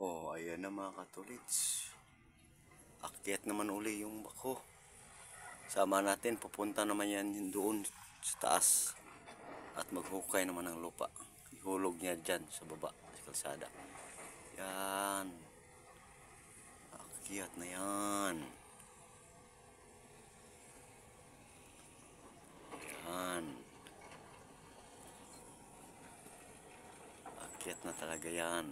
Oh, ayan na mga katulits. Akyat naman uli yung bako. Sama natin, pupunta naman yan doon sa taas. At maghukay naman ng lupa. Ihulog niya dyan sa baba, sa kalsada. Yan. Akyat na yan. Yan. Akyat na talaga yan.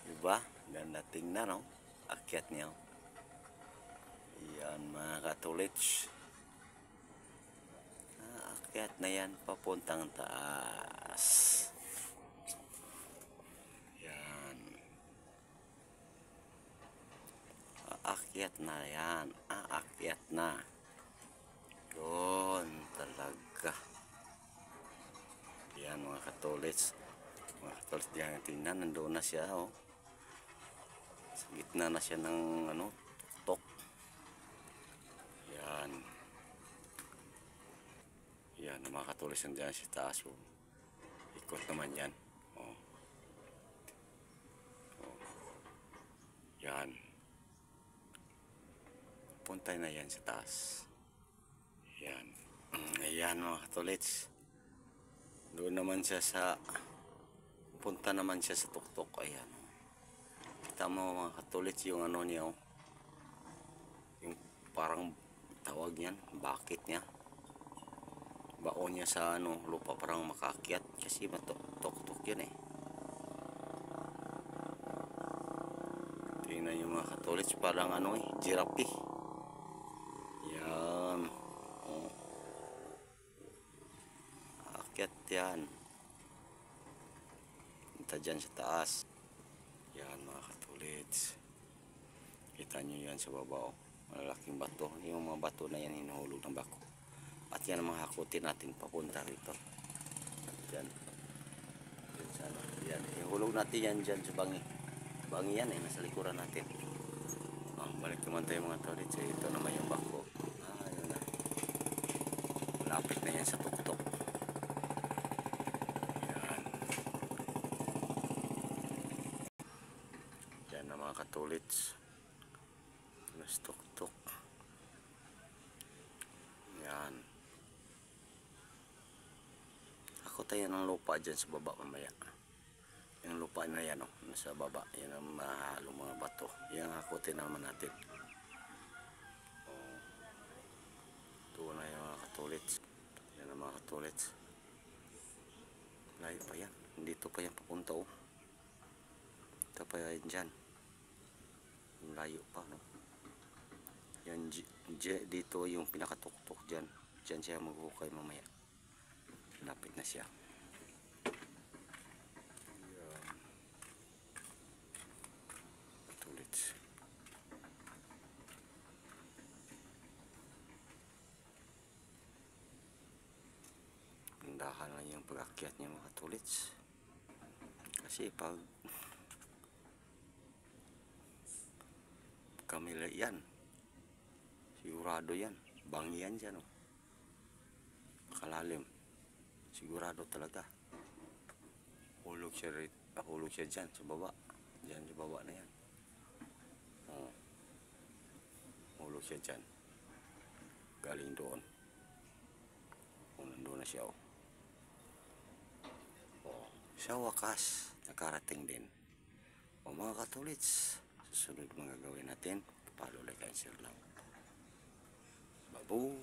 Diba? Ganda tingnan, no? Akyat niya. Yan mga katulits. Akyat na yan papuntang taas. Yan. Aakyat na yan. Aakyat na. Doon talaga. Yan mga katulits. Mga katulits, diyan tingnan. Nandoon na siya, oh. Sa gitna na siya ng tuktok. Yan. Yan mga katulits, nandiyan sa taas, oh. Ikot naman yan, oh. Oh. Yan. Puntay na yan sa taas. Yan. Ayan mga katulits. Doon naman siya sa punta naman siya sa tuktok. Ayan. Kita mo mga katulits yung niya, oh. Yung parang tawag niyan, bakit niya. Baon niya sa lupa parang makakyat kasi matuktok yun eh. Tingnan yung mga katulits, parang giraffe. Yan. Oh. Akyat yan. Punta dyan sa taas. Yan mga katulits. Kita nyo yan sa baba, oh. Malalaking bato. Yung mga bato na yan hinuhulog ng bako. At yan ang mga hakutin natin papunta rito. Yan. Yan. Ihulog natin yan dyan sa bangi. Bangi yan eh. Nasa likuran natin. Balik naman tayo mga katulits. Ito naman yung bako. Yun na. Malapit na yan sa tuktok. Yan. Yan na mga katulits. Mas tuktok. Yan. Ako tayo ng lupa dyan sa baba mamaya. Yung lupa na yan, oh, nasa baba. Yan ang mahalong mga bato. Yan hakutin naman natin. Oh. Ito na yung mga katulits. Yan ang mga katulits. Layo pa yan. Dito pa yan papunta, oh. Ito pa yan dyan. Layo pa, no? Yan dito yung pinakatuktok dyan. Dyan siya maghukay mamaya. Lapit na siya. Yan. Katulits. Dahan lang yung pag-akyat niya mga katulits. Kasi pag kamila yan, sigurado yan, bangi yan dyan, oh. Kalalim, sigurado talaga. Hulog siya dyan sa baba. Dyan sa baba na yan, oh. Hulog siya dyan, galing doon, oh, nandun na siya, oh. Oh, sa wakas nakarating din. O mga katulits, susunod mga gawin natin, follow, like, and share lang. Babu!